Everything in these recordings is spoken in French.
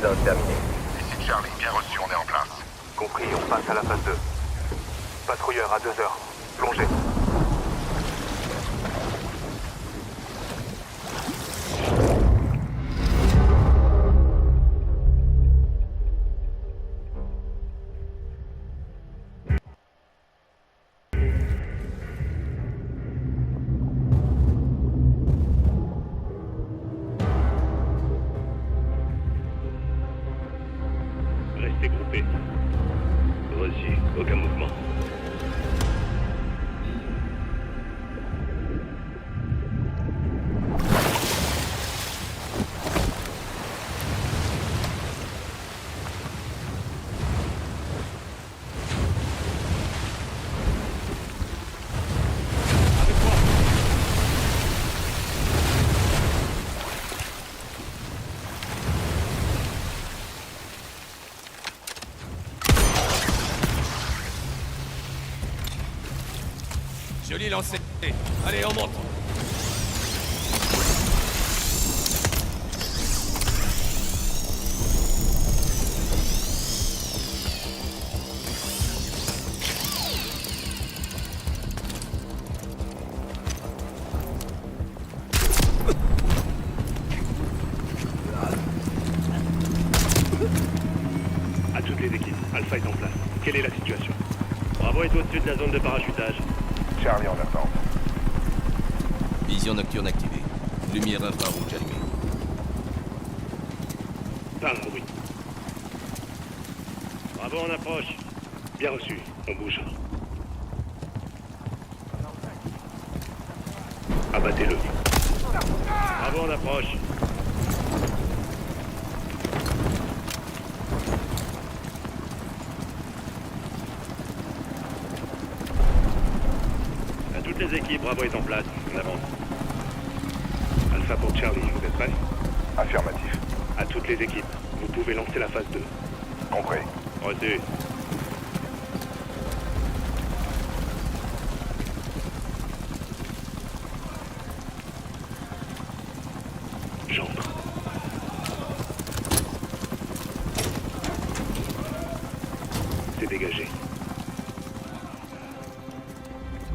phase 1 terminée. Ici Charlie, bien reçu, on est en place. Compris, on passe à la phase 2. Patrouilleur à 2 heures. Plongez. Restez groupés. Reçu. Aucun mouvement. Joli lancé. Allez, on monte. À toutes les équipes, Alpha est en place. Quelle est la situation? Bravo est au-dessus de la zone de parachutage. Charlie en attente. Vision nocturne activée. Lumière infrarouge allumée. Pas un bruit. Bravo en approche. Bien reçu. On bouge. Abattez-le. Bravo en approche. À toutes les équipes, Bravo est en place. On avance. Alpha pour Charlie, vous êtes prêts? Affirmatif. À toutes les équipes, vous pouvez lancer la phase 2. Compris. Reçu. J'entre. C'est dégagé.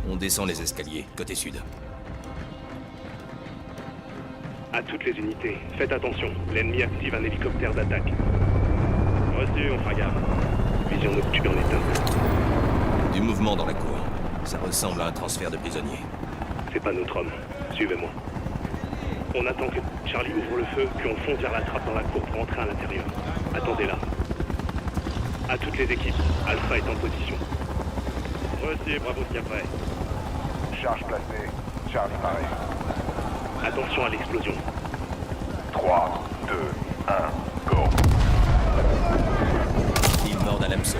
On descend les escaliers, côté sud. À toutes les unités, faites attention. L'ennemi active un hélicoptère d'attaque. Reçu, on fera gaffe. Vision nocturne éteinte. Du mouvement dans la cour. Ça ressemble à un transfert de prisonniers. C'est pas notre homme. Suivez-moi. On attend que Charlie ouvre le feu, puis on fonce vers la trappe dans la cour pour entrer à l'intérieur. Attendez là. À toutes les équipes, Alpha est en position. Reçu, Bravo s'y après. Charge placée. Charlie pareil. Attention à l'explosion. 3, 2, 1, go. Il mord à l'hameçon.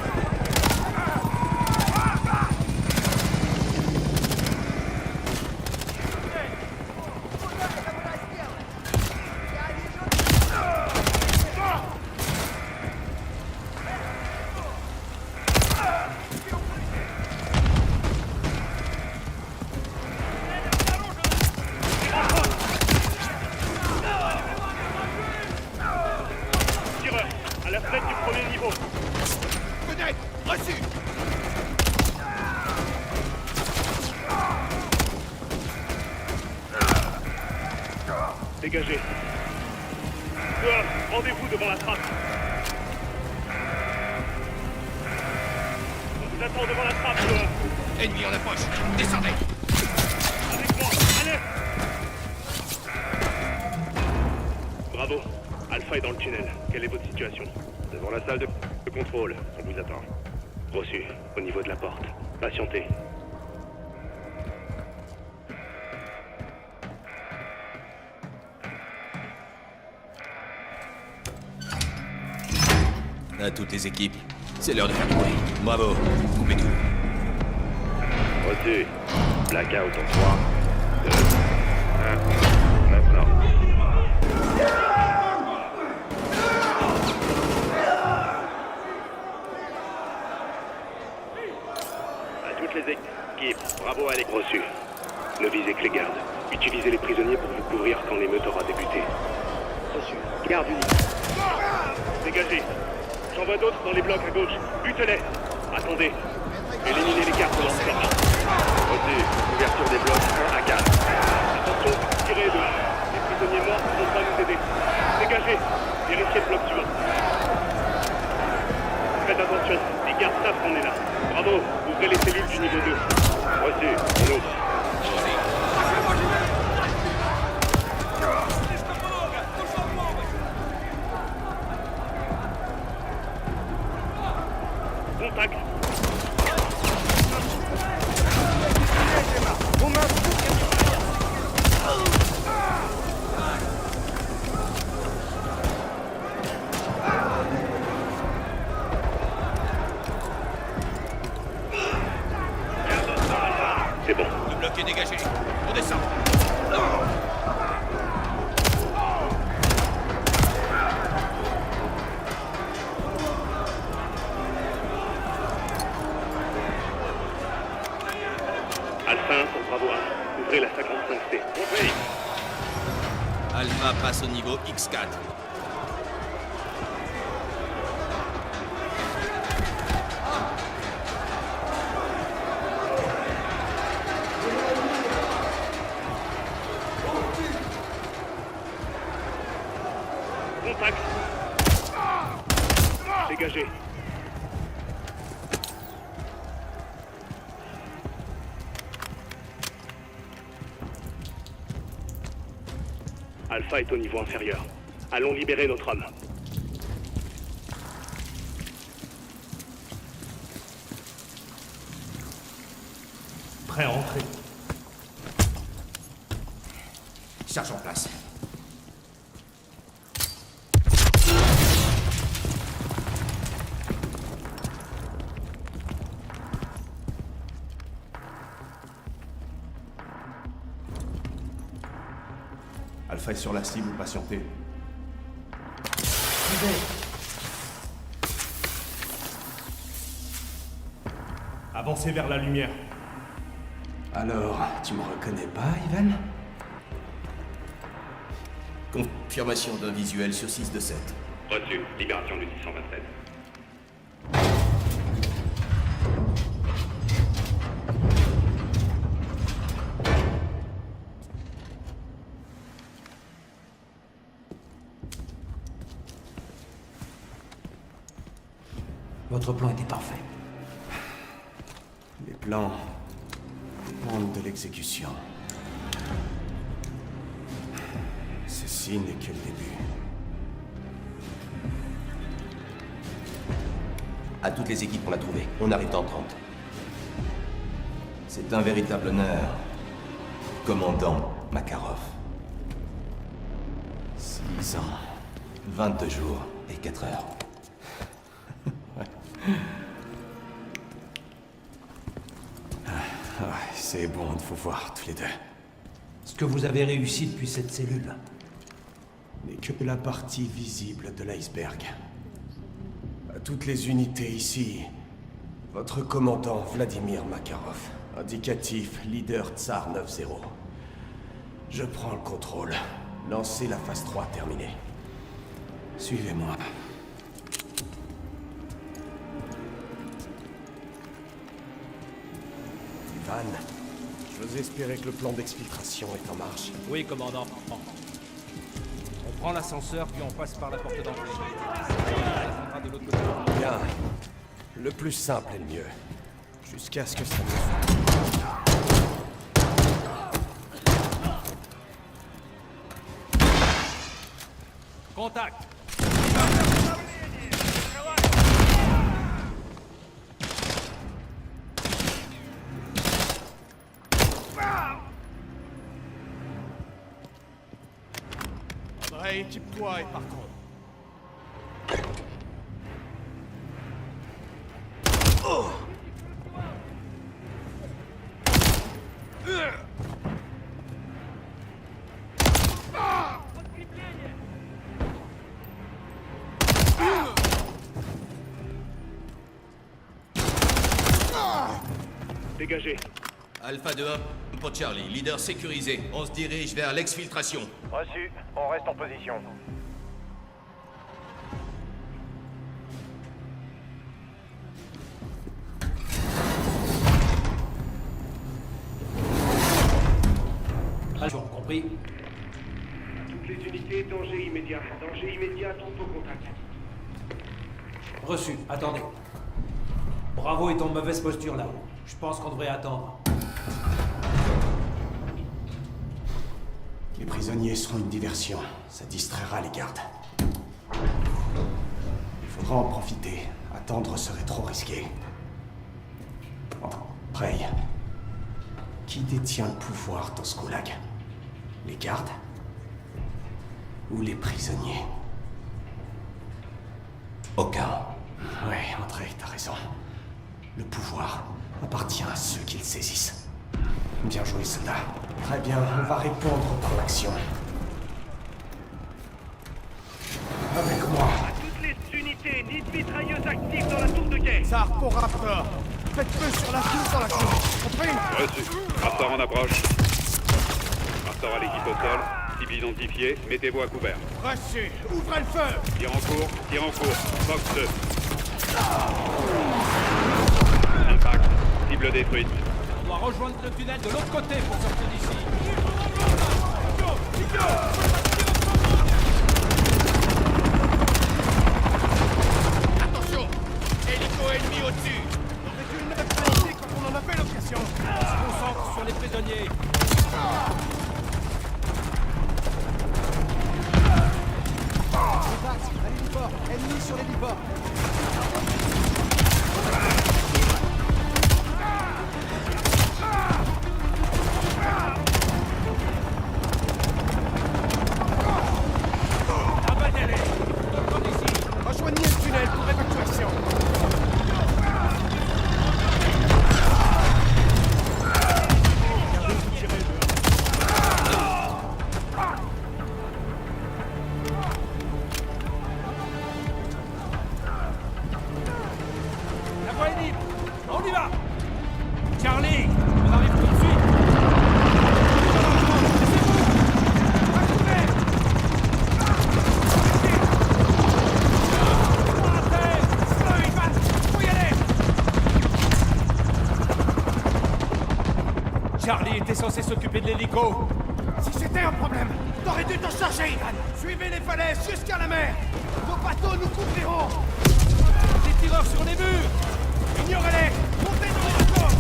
Tireur, à la fenêtre du premier niveau. Fenêtre, reçu. Dégagez. Tueur, rendez-vous devant la trappe. On vous attend devant la trappe, tueur. Ennemi en approche. Descendez. Avec moi, allez. Bravo. Alpha est dans le tunnel. Quelle est votre situation? Devant la salle de contrôle. On vous attend. Reçu. Au niveau de la porte. Patientez. À toutes les équipes. C'est l'heure de faire du bruit. Bravo. Coupez tout. Reçu. Blackout en 3, 2, 1. Maintenant. À toutes les équipes, Bravo à les reçus. Ne visez que les gardes. Utilisez les prisonniers pour vous couvrir quand l'émeute aura débuté. Reçu. Garde unie. Dégagez. J'en vois d'autres dans les blocs à gauche. Butez-les. Attendez. Éliminez les cartes lanceurs. Reçu. Ouverture des blocs 1 à 4. Attention, tirez de là. Les prisonniers morts ne vont pas nous aider. Dégagez. Vérifiez le bloc suivant. Faites attention. Les gardes savent qu'on est là. Bravo. Ouvrez les cellules du niveau 2. Reçu. On ouvre. Contact. C'est bon. Le bloc est dégagé. On descend. Alpha 1 pour Bravo 1. Ouvrez la 55C. Compris. Alpha passe au niveau X4. Contact. Dégagez. Alpha est au niveau inférieur. Allons libérer notre homme. Prêt à entrer. Charge en place. Alpha est sur la cible, patientez. Avancez vers la lumière. Alors, tu me reconnais pas, Ivan? Confirmation d'un visuel sur 6 de 7. Reçu. Libération du 627. Votre plan était parfait. Les plans dépendent de l'exécution. Ceci n'est que le début. À toutes les équipes, on l'a trouvé. On arrive dans 30. C'est un véritable honneur. Commandant Makarov. 6 ans. 22 jours et 4 heures. Ouais, c'est bon de vous voir tous les deux. Ce que vous avez réussi depuis cette cellule. N'est que la partie visible de l'iceberg. À toutes les unités ici, votre commandant Vladimir Makarov, indicatif leader Tsar 9-0. Je prends le contrôle. Lancez la phase 3 terminée. Suivez-moi. Ivan, j'ose espérer que le plan d'exfiltration est en marche. Oui, commandant. On prend l'ascenseur, puis on passe par la porte d'entrée. Ça prendra de l'autre côté. Bien. Le plus simple est le mieux. Jusqu'à ce que ça me fasse. Contact. André, équipe-toi et partons. Dégagez. Alpha 2-1 pour Charlie. Leader sécurisé. On se dirige vers l'exfiltration. Reçu. On reste en position. Danger immédiat, troupe au contact. Reçu, attendez. Bravo est en mauvaise posture là. Je pense qu'on devrait attendre. Les prisonniers seront une diversion. Ça distraira les gardes. Il faudra en profiter. Attendre serait trop risqué. Prey. Qui détient le pouvoir dans ce goulag? Les gardes? Ou les prisonniers? Aucun. Ouais, André, t'as raison. Le pouvoir appartient à ceux qui le saisissent. Bien joué, soldat. Très bien, on va répondre par l'action. Avec moi. À toutes les unités, nid de mitrailleuses actives dans la tour de guet. Ça pour Raptor. Faites feu sur la tour dans la cour. Compris? Reçu. Raptor en approche. Raptor à l'équipe au sol. Cible identifiée, mettez-vous à couvert. Reçu. Ouvrez le feu. Tir en cours. Fox 2. Impact. Cible détruite. On doit rejoindre le tunnel de l'autre côté pour sortir d'ici. Attention. Hélico ennemi au-dessus. On aurait dû le neutraliser quand on en avait l'occasion. On se concentre sur les prisonniers. À l'héliport. Ennemi sur l'héliport. Rejoignez le tunnel pour évacuation. La voie est libre. On y va. Charlie, on arrive tout de suite. Charlie était censé s'occuper de l'hélico. Si c'était un problème, t'aurais dû t'en charger, Ivan. Suivez les falaises jusqu'à la mer. Nos bateaux nous couvriront. Des tireurs sur les murs. Ignorez-les. Montez dans les bateaux.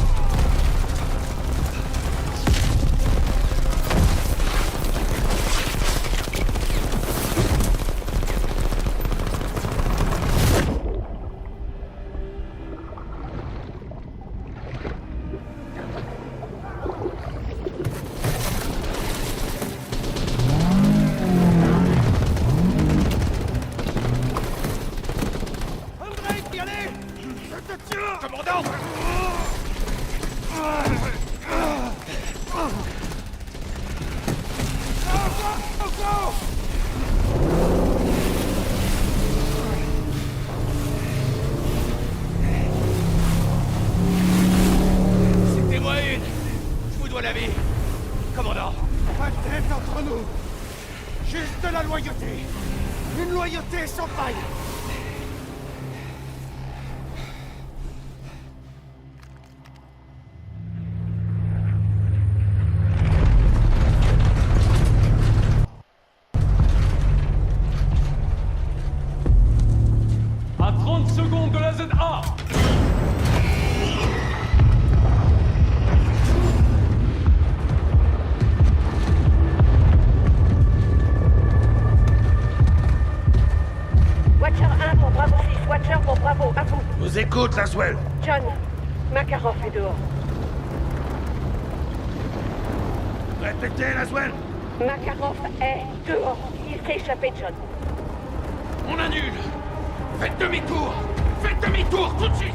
André, y allez. Je te tiens. Commandant. C'était moi une. Je vous dois la vie. Commandant. Pas de trêve entre nous. Juste de la loyauté. Une loyauté sans faille. À 30 secondes de la ZA. Watcher 1 pour Bravo 6, Watcher pour Bravo, à vous. Nous écoute, Laswell. John, Makarov est dehors. Répétez, Laswell. Makarov est dehors. Il s'est échappé, John. On annule. Faites demi-tour. Faites demi-tour tout de suite.